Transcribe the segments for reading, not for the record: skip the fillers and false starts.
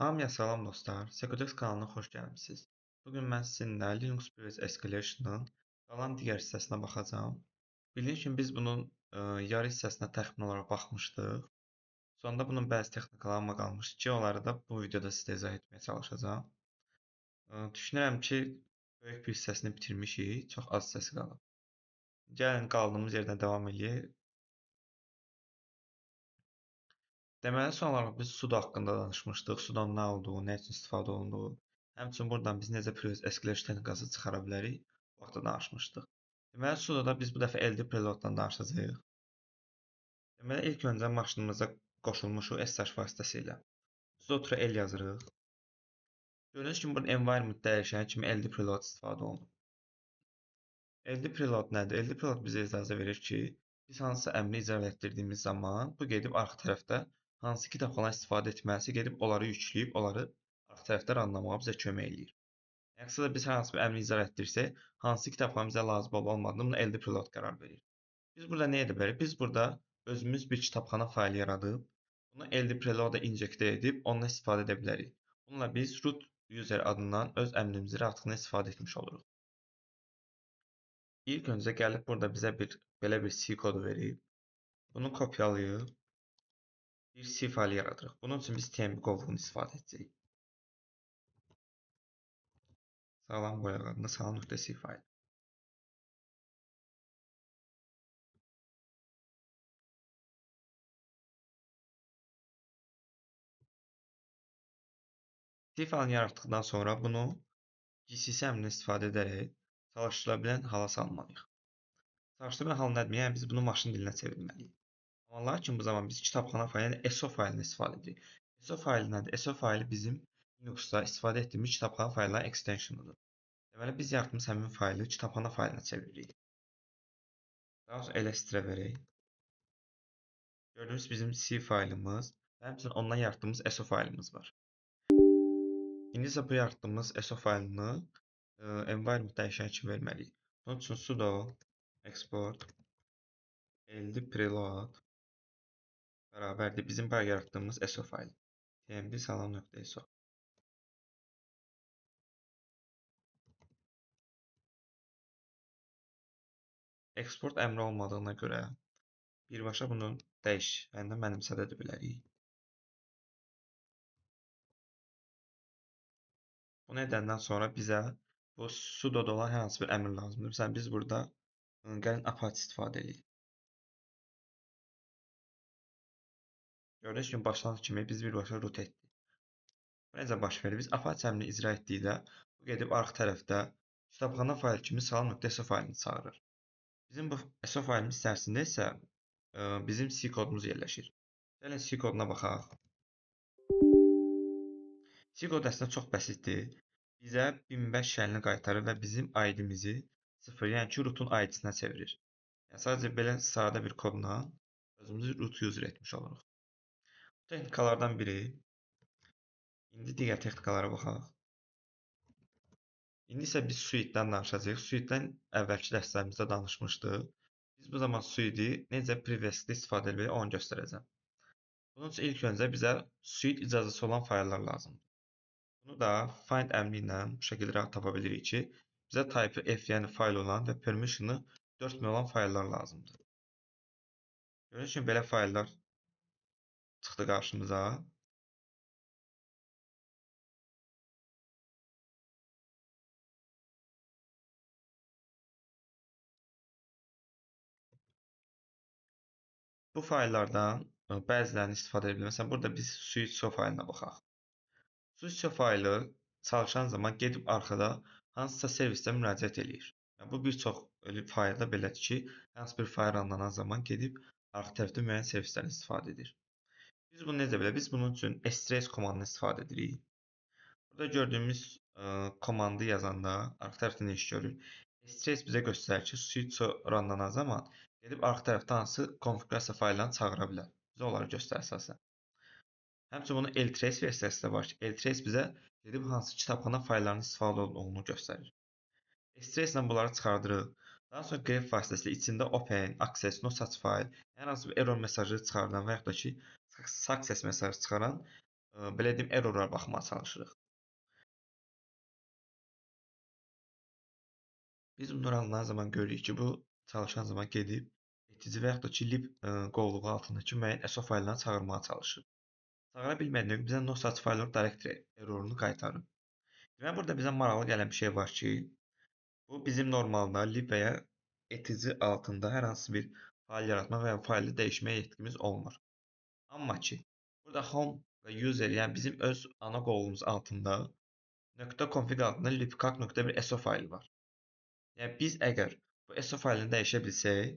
Hamıya salam dostlar. Sekodex kanalına xoş gəlmisiniz. Bugün mən sizinlə Linux Previous Escalation-ın qalan digər hissəsinə baxacağam. Bildiyiniz kimi biz bunun yarı hissəsinə təxmin olaraq baxmışdıq. Sonda bunun bəzi texnikalarına qalmışdı ki, onları da bu videoda sizə izah etməyə çalışacağam. Düşünürəm ki, böyük bir hissəsini bitirmişik, çox az hissəsi qalıb. Gəlin qaldığımız yerdən davam edək. Deməli, son olaraq biz sudo haqqında danışmışdıq. Sudonun nə olduğu, nə üçün istifadə olunduğu. Həmçinin buradan biz necə previous escalation texnikası çıxara bilərik, bu haqda danışmışdıq. Deməli, sudoda biz bu dəfə LD preloaddan danışacağıq. Deməli, ilk öncə maşınımıza qoşulmuşuq SSH vasitəsilə. Sudo -l yazırıq. Gördüyünüz kimi burada environment dəyişəni kimi LD preload istifadə olunur. LD preload nədir? LD preload bizə icazə verir ki, biz hansısa əmri icra etdirdiyimiz zaman bu gedib arxa tərəfdə hansı kitabxana istifadə etməlisə gedib onları yükləyib, onları arxa tərəfdə ranlamağa bizə kömək eləyir. Əksədə biz hər hansı bir əmri icra etdirsək, hansı kitabxana bizə lazım olmadığını bunu LD preload qərar verir. Biz burada nə edə bilərik? Biz burada özümüz bir kitabxana faylı yaradıb, bunu LD preload-a injektə edib ondan istifadə edə bilərik. Bununla biz root user adından öz əmrimizi rahatlıqla istifadə etmiş oluruq. İlk öncə gəlib burada bizə belə bir C kodu verib. Bunu kopyalayıb bir C faylı yaradırıq. Bunun üçün biz TMP qovluğunu istifadə edəcəyik. Sağlam boyaq adında salam.c faylı. C faylını yaratdıqdan sonra bunu GCC əmrindən istifadə edərək çalışdırıla bilən hala salmalıyıq. Çalışdırıla bilən hal nədir? Yəni biz bunu maşın dilinə çevirməliyik. Amma lakin bu zaman biz kitabxana faylı, yəni SO faylını istifadə edirik. SO faylı nədir? SO faylı bizim Linuxda istifadə etdiyimiz kitabxana faylının extensionudur. Deməli biz yaratdığımız həmin faylı kitabxana faylına çeviririk. Daha sonra ls-tirə verək. Gördüyünüz bizim C faylımız və həmçinin ondan yaratdığımız SO faylımız var. İndi isə bu yaratdığımız SO faylını environment dəyişəni kimi verməliyik. Bunun üçün sudo export ld preload bərabərdir bizim bayaq yaratdığımız SO faylı. tmp salam.so. Export əmri olmadığına görə birbaşa bunu dəyişəndə mənimsədə də bilərik. Bunu edəndən sonra bizə bu sudoda olan hər hansı bir əmr lazımdır. Məsələn, biz burada gəlin apache istifadə edirik. Gördüyünüz kimi başlanğıc kimi biz birbaşa root etdik. Bu necə baş verir? Biz apache əmrini icra etdikdə bu gedib arxa tərəfdə kitabxana faylı kimi salam.so faylını çağırır. Bizim bu SO faylımız içərisində isə bizim C kodumuz yerləşir. Gəlin C koduna baxaq. C kod əslində çox bəsitdir. Bizə 1005 şəklini qaytarır və bizim ID-mizi 0, yəni ki, rootun ID-sinə çevirir. Yəni sadəcə belə sadə bir kodla özümüzü root user etmiş oluruq. Bu texnikalardan biri. İndi digər texnikalara baxaq. İndi isə biz suite-dən danışacağıq. Suite-dən əvvəlki dərslərimizdə danışmışdıq. Biz bu zaman suite-i necə previously istifadə edirik onu göstərəcəm. Bunun üçün ilk öncə bizə suite icazəsi olan fayllar lazımdır. Bunu da find əmri ilə bu şəkildə rahat tapa bilirik ki, bizə type F, yəni fayl olan və permissionu 4000 olan fayllar lazımdır. Gördüyünüz kimi belə fayllar çıxdı qarşımıza. Bu fayllardan bəzilərini istifadə edə bilirik. Məsələn, burada biz suite faylına baxaq. Suite faylı çalışan zaman gedib arxada hansısa servisdə müraciət eləyir. Yəni, bu bir çox faylda belədir ki, hansı bir fayl ranlanan zaman gedib arxa tərəfdə müəyyən servisdən istifadə edir. Biz bunu necə bilərik? Biz bunun üçün strace komandını istifadə edirik. Burada gördüyümüz komandı yazanda arxa tərəfdə nə iş görür? Strace bizə göstərir ki, suite ranlanan zaman gedib arxa tərəfdə hansı konfigurasiya fayllarını çağıra bilər. Bizə onları göstərir əsasən. Həmçinin bunun ltrace versiyası da var ki, ltrace bizə gedib hansı kitabxana fayllarının istifadə olunduğunu göstərir. Ltrace ilə bunları çıxardırıq. Daha sonra grep vasitəsilə içində open, access, no such file, hər hansı bir error mesajı çıxardan və yaxud da ki, success mesajı çıxaran belə deyim, errorlara baxmağa çalışırıq. Biz bunları alınan zaman görürük ki, bu çalışan zaman gedib etici və yaxud da ki, lib qovluğu altındakı müəyyən SO fayllarını çağırmağa çalışır. Çağıra bilmədiyinə görə bizə no such file or directory errorunu qaytarır. Deməli, burada bizə maraqlı gələn bir şey var ki, bu bizim normalda lib və ya etici altında hər hansı bir fayl yaratma və ya faylı dəyişməyə yetkimiz olmur. Amma ki, burada home və user, yəni bizim öz ana qovluğumuz altında .config altında libkak.bir SO faylı var. Yəni biz əgər bu SO faylını dəyişə bilsək,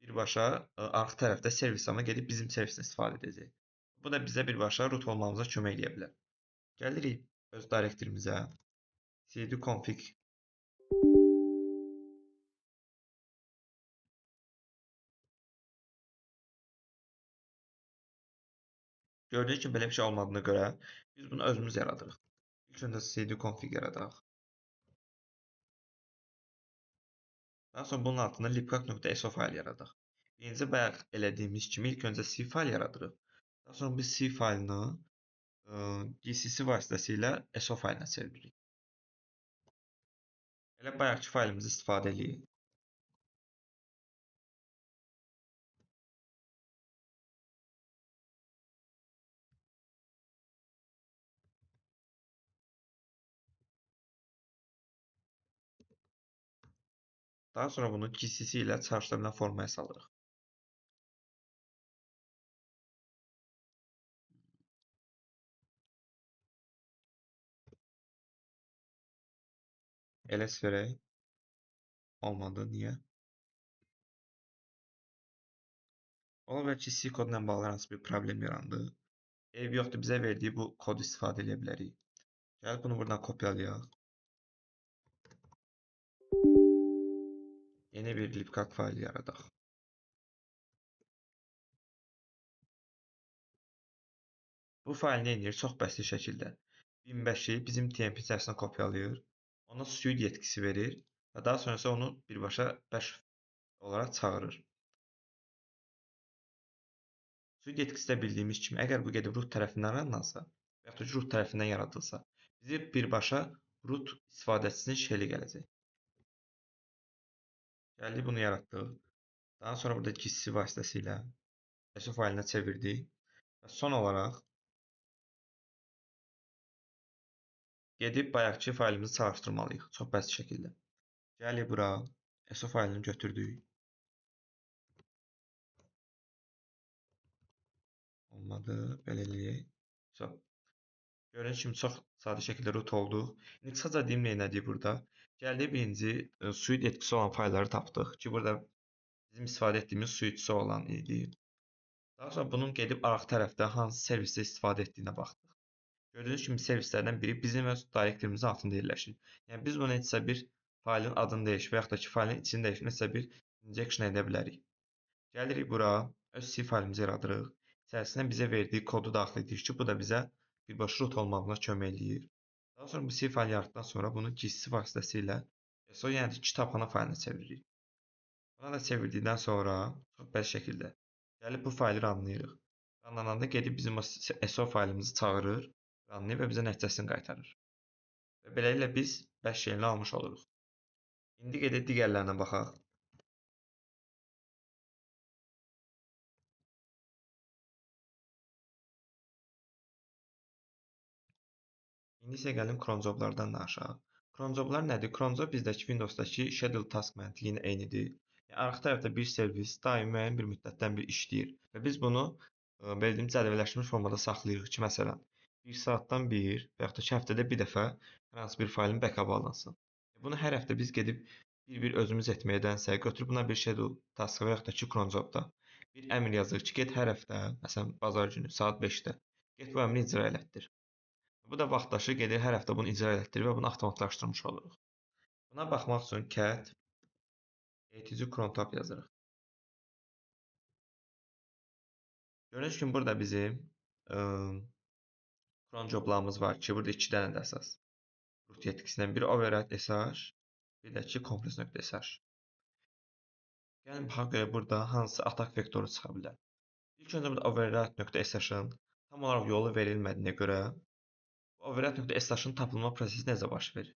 birbaşa arxa tərəfdə servis ama gedib bizim servisindən istifadə edəcək. Bu da bizə birbaşa root olmamıza kömək edə bilər. Gəlirik öz direktorimizə. cd config. Gördüyünüz kimi belə bir şey olmadığına görə biz bunu özümüz yaradırıq. İlk öncə cd config yaradaq. Daha sonra bunun altında libkak.so fayl yaradaq. Birinci bayaq elədiyimiz kimi ilk öncə C fayl yaradırıq. Daha sonra biz C faylını gcc vasitəsilə SO faylinə çeviririk. Elə bayaqki faylımızı istifadə edirik. Daha sonra bunu gcc ilə çağrışdıra bilən formaya salırıq. ls verək. Olmadı. Niyə? Ola bilər ki, C kodla bağlı hansı bir problem yarandı. Eybi yoxdur, bizə verdiyi bu kodu istifadə edə bilərik. Gəlib bunu buradan kopyalayaq. Yeni bir libkak faylı yaradaq. Bu fayl nə edir? Çox bəsit şəkildə 1005-i bizim TMP içərisinə kopyalayır. Ona suite yetkisi verir və daha sonra isə onu birbaşa bash olaraq çağırır. Suite yetkisi də bildiyimiz kimi, əgər bu gedib root tərəfindən yarandansa və yaxud da root tərəfindən yaradılsa, bizi birbaşa root istifadəçisinin şeli gələcək. Gəldik, bunu yaratdıq. Daha sonra burada gcc vasitəsilə SO faylinə çevirdik. Və son olaraq gedib bayaqki faylımızı çalışdırmalıyıq. Çox bəsit şəkildə. Gəlirik bura, SO faylını götürdük. Olmadı, belə eləyək. Gördüyünüz kimi çox sadə şəkildə root olduq. İndi qısaca deyim nədir burada. Gəldik birinci suite yetkisi olan faylları tapdıq ki, burada bizim istifadə etdiyimiz suitesi olan idi. Daha sonra bunun gedib arxa tərəfdə hansı servisdə istifadə etdiyinə baxdıq. Gördüyünüz kimi servislərdən biri bizim öz direktorimizin altında yerləşir. Yəni biz bunu etsə bir faylın adını dəyişib və yaxud da ki, faylın içini dəyişib etsə bir injection edə bilərik. Gəlirik bura, öz C faylımızı yaradırıq. İçərisinə bizə verdiyi kodu daxil edirik ki, bu da bizə birbaşa root olmamıza kömək eləyir. Daha sonra bu C faylı yaratdıktan sonra bunu gcc vasitəsilə SO, yəni kitabxana faylinə çeviririk. Buna da çevirdikdən sonra çox bəsit şəkildə gəlib bu faylı ranlayırıq. Ranlananda gedib bizim o SO faylımızı çağırır, ranlayır və bizə nəticəsini qaytarır. Və beləliklə biz bash shellini almış oluruq. İndi gedək digərlərinə baxaq. İndi isə gəlin cronjoblardan danışaq. Cronjoblar nədir? Cronjob bizdəki Windowsdakı schedule task məntiqi ilə eynidir. Yəni, arxa tərəfdə bir servis daim müəyyən bir müddətdən bir işləyir və biz bunu belə deyim, cədvəlləşmiş formada saxlayırıq ki, məsələn, 1 saatdan bir və yaxud da ki, həftədə bir dəfə hər hansı bir faylın backup alınsın. Bunu hər həftə biz gedib bir-bir özümüz etməkdənsə, götürüb buna bir schedule task və yaxud da ki, cronjobda bir əmr yazırıq ki, get hər həftə, məsələn, bazar günü saat 5-də get bu əmri icra elətdir. Bu da vaxtdaşı gedir, hər həftə bunu icra elətdirir və bunu avtomatlaşdırmış oluruq. Buna baxmaq üçün cat etici crontab yazırıq. Gördüyünüz kimi burada bizim cron joblarımız var ki, burada 2 dənə də əsas root yetkisindən biri override sh, bir də ki compress.sh. Gəlin baxaq görə burada hansı atak vektoru çıxa bilər. İlk öncə burada override.sh-ın tam olaraq yolu verilmədiyinə görə override.sh-ın tapılma prosesi necə baş verir?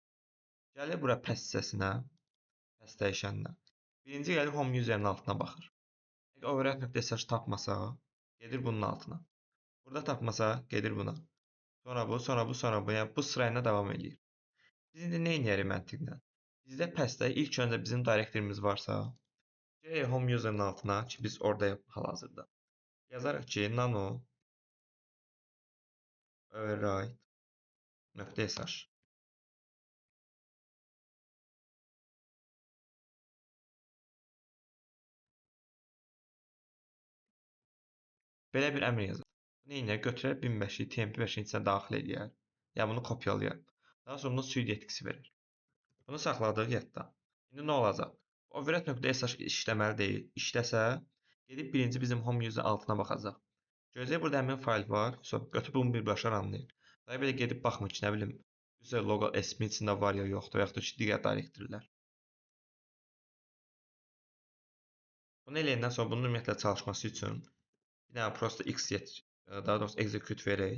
Gəlir bura pass hissəsinə, pass dəyişəninə. Birinci gəlir home userin altına baxır. Əgər override.sh tapmasa, gedir bunun altına. Burada tapmasa, gedir buna. Sonra bu, sonra bu, sonra bu. Yəni bu sıra ilə davam edir. Biz indi nə edərik məntiqlə? Bizdə pass-də ilk öncə bizim direktorimiz varsa, gəlir home userin altına ki, biz oradayıq hal-hazırda. Yazarıq ki, nano override.sh. Belə bir əmr yazır. Bunu nə götürər 1005-i TMP5-in içinə daxil edər. Yəni bunu kopyalayar. Daha sonra bunun suite yetkisi verir. Bunu saxladıq yadda. İndi nə olacaq? Override.sh işləməli deyil. İşləsə, gedib birinci bizim home user altına baxacaq. Gözləyə burada həmin fayl var. Götürüb bunu birbaşa ranlayır. Daha belə gedib baxmır ki, nə bilim, user logo S-min içində var ya yoxdur, və yaxud da ki, digər direktorlər. Bunu eləyəndən sonra bunun ümumiyyətlə çalışması üçün bir dənə prosta X daha doğrusu execute verək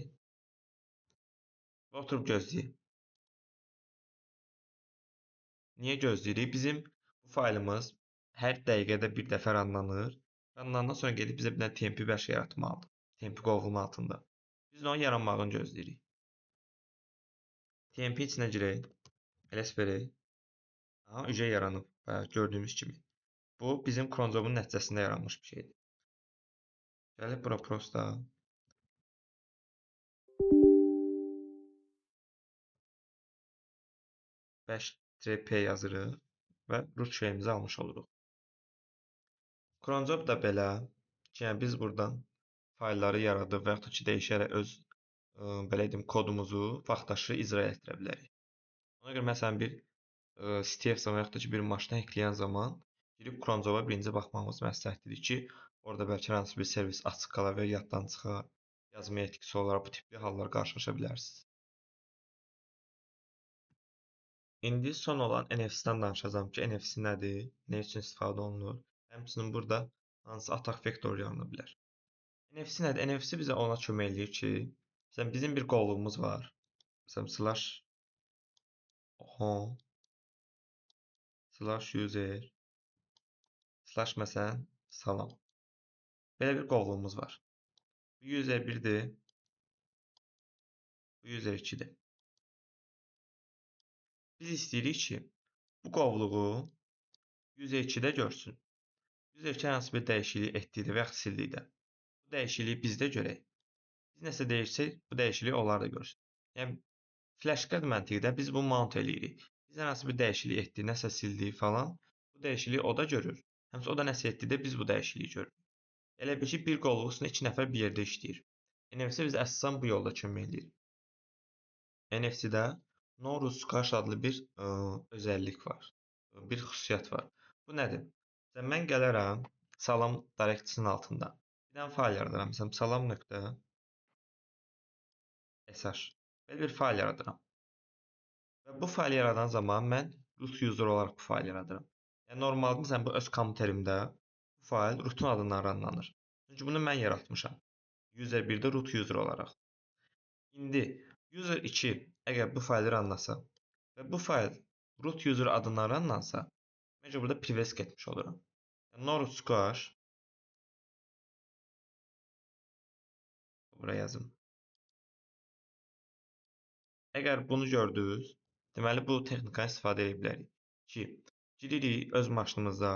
və oturub gözləyək. Niyə gözləyirik? Bizim bu faylımız hər dəqiqədə bir dəfə ranlanır. Ranlanandan sonra gedib bizə bir dənə TMP5 yaratmalıdır. TMP qovluğunun altında. Biz onun yaranmağını gözləyirik. TMP içinə girək. LS verək. Aha, ücə yaranıb. Gördüyümüz kimi. Bu bizim cronjobun nəticəsində yaranmış bir şeydir. Gəlib bura prosta 5-P yazırıq və root şeyimizi almış oluruq. Cronjob da belə ki, yəni biz buradan faylları yaradıb və yaxud da ki, dəyişərək öz belə deyim, kodumuzu vaxtaşırı icra etdirə bilərik. Ona görə məsələn bir Stevenson və yaxud da ki, bir maşına ekləyən zaman girib Cronjoba birinci baxmamız məsləhətlidir ki, orada bəlkə hansı bir servis açıq qala və yaddan çıxa, yazma etkisi olaraq bu tipli hallar qarşılaşa bilərsiniz. İndi son olan NFC-dən danışacağam ki, NFC nədir, nə üçün istifadə olunur, həmçinin burada hansı atak vektoru yarana bilər. NFC nədir? NFC bizə ona kömək eləyir ki, məsələn, bizim bir qovluğumuz var. Məsələn, /home /user məsələn, salam. Belə bir qovluğumuz var. Bu user 1-dir, bu user 2-dir. Biz istəyirik ki, bu qovluğu user 2-də görsün. User 2 hansı bir dəyişiklik etdikdə və yaxud sildikdə. Bu dəyişikliyi biz də görək. Biz nəsə dəyişsək, bu dəyişikliyi onlar da görsün. Yəni, flashcard məntiqdə biz bunu mount eləyirik. Biz hansı bir dəyişiklik etdik, nəsə sildik falan, bu dəyişikliyi o da görür. Həmçinin o da nəsə etdikdə biz bu dəyişikliyi görürük. Elə bil ki, bir qovluq üstündə 2 nəfər bir yerdə işləyir. NFC bizə əsasən bu yolda kömək eləyir. NFC-də No Root Cache adlı bir özəllik var. Bir xüsusiyyət var. Bu nədir? Mən gələrəm salam directory-sinin altında. Bir dənə fayl yaradıram. Məsələn, salam.sh. Belə bir fayl yaradıram. Və bu fayl yaradan zaman mən root user olaraq bu fayl yaradıram. Yəni normalda məsələn bu öz kompüterimdə bu fayl rootun adından ranlanır. Çünki bunu mən yaratmışam. User 1-də root user olaraq. İndi user 2 əgər bu faylı ranlasa və bu fayl root user adından ranlansa, məncə burada privilege getmiş oluram. Yəni, no root squash bura yazım. Əgər bunu gördünüz, deməli bu texnikanı istifadə edə bilərik ki, giririk öz maşınımıza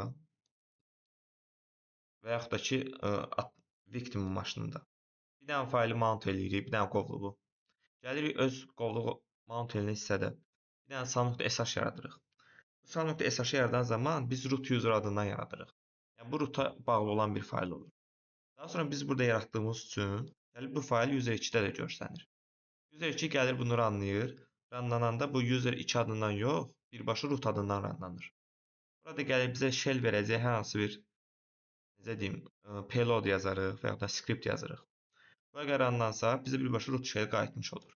və yaxud da ki, victim maşınında. Bir dənə faylı mount eləyirik, bir dənə qovluğu. Gəlirik öz qovluğu mount eləyən hissədə bir dənə sal.sh yaradırıq. Bu sal.sh yaradan zaman biz root user adından yaradırıq. Yəni bu roota bağlı olan bir fayl olur. Daha sonra biz burada yaratdığımız üçün gəlib bu fayl user 2-də də görsənir. User 2 gəlir bunu ranlayır. Ranlananda bu user 2 adından yox, birbaşa root adından ranlanır. Burada gəlib bizə shell verəcək hər hansı bir necə deyim, payload yazarıq və ya da script yazırıq. Bu əgər ranlansa, bizə birbaşa root shell qayıtmış olur.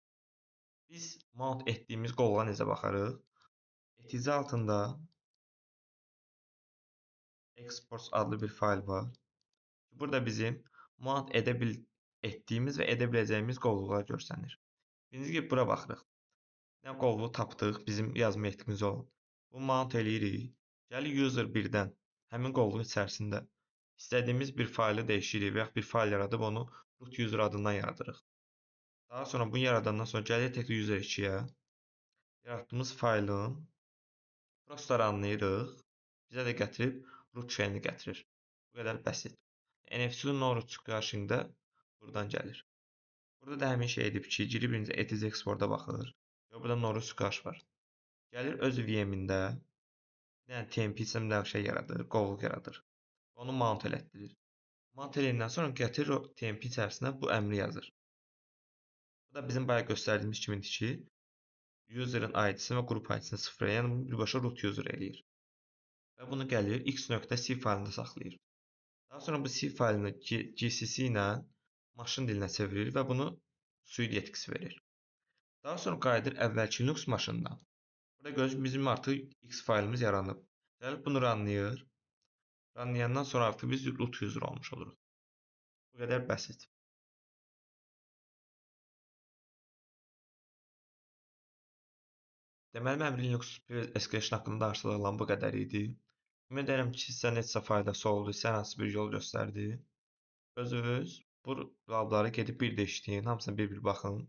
Biz mount etdiyimiz qovluğa necə baxarıq? Etici altında exports adlı bir fayl var. Burada bizim mount etdiyimiz və edə biləcəyimiz qovluqlar görsənir. Birinci ki, bura baxırıq. Nə qovluğu tapdıq, bizim yazma etkinimiz olan. Bu mount eləyirik. Gəlir user 1-dən həmin qovluğun içərisində istədiyimiz bir faylı dəyişirik və yaxud bir fayl yaradıb onu root user adından yaradırıq. Daha sonra bunu yaradandan sonra gəlir tekrar user 2-yə. Yaratdığımız faylın prosta runlayırıq. Bizə də gətirib root şeyini gətirir. Bu qədər bəsit. NFC no root çıxarışında buradan gəlir. Burada da həmin şey edib ki, girib birinci ETS export'a baxır. Və burada no root çıxarış var. Gəlir öz VM-ində bir dənə TMP isimli şey yaradır, qovluq yaradır. Onu mount elətdirir. Mount eləyəndən sonra gətirir o TMP içərisinə bu əmri yazır. Bu da bizim bayaq göstərdiyimiz kimidir ki, user'ın ID-sini və qrup ID-sini sıfırlayır, yəni birbaşa root user eləyir. Və bunu gəlir x.c faylında saxlayır. Daha sonra bu C faylını GCC ilə maşın dilinə çevirir və bunu suite yetkisi verir. Daha sonra qayıdır əvvəlki Linux maşınına. Burada görürsünüz bizim artıq X faylımız yaranıb. Gəlib bunu runlayır. Runlayandan sonra artıq biz root user olmuş oluruq. Bu qədər bəsit. Deməli, mənim Linux escalation haqqında danışdığım bu qədər idi. Ümid edirəm ki, sizə necə faydası oldu, sizə hansı bir yol göstərdi. Özünüz bu labları gedib bir də işləyin, hamısına bir-bir baxın.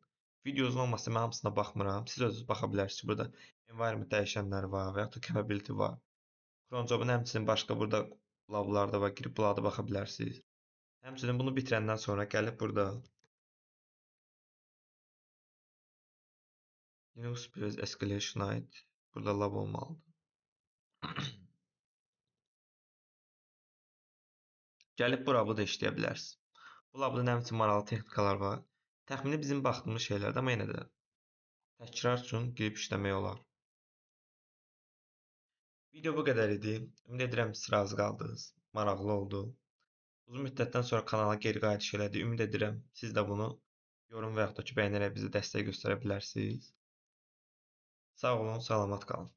Video uzun olmasa mən hamısına baxmıram. Siz özünüz baxa bilərsiniz. Burada environment dəyişənləri var və yaxud da capability var. Cronjobun həmçinin başqa burada lablarda var. Girib bunlara da baxa bilərsiniz. Həmçinin bunu bitirəndən sonra gəlib burada Linux Plus Escalation aid burada lab olmalıdır. Gəlib bu labı da işləyə bilərsiniz. Bu labda nə üçün maraqlı texnikalar var. Təxmini bizim baxdığımız şeylərdə, amma yenə də təkrar üçün girib işləmək olar. Video bu qədər idi. Ümid edirəm siz razı qaldınız. Maraqlı oldu. Uzun müddətdən sonra kanala geri qayıdış elədi. Ümid edirəm siz də bunu yorum və yaxud da ki, bəyənərək bizə dəstək göstərə bilərsiniz. Sağ olun, salamat qalın.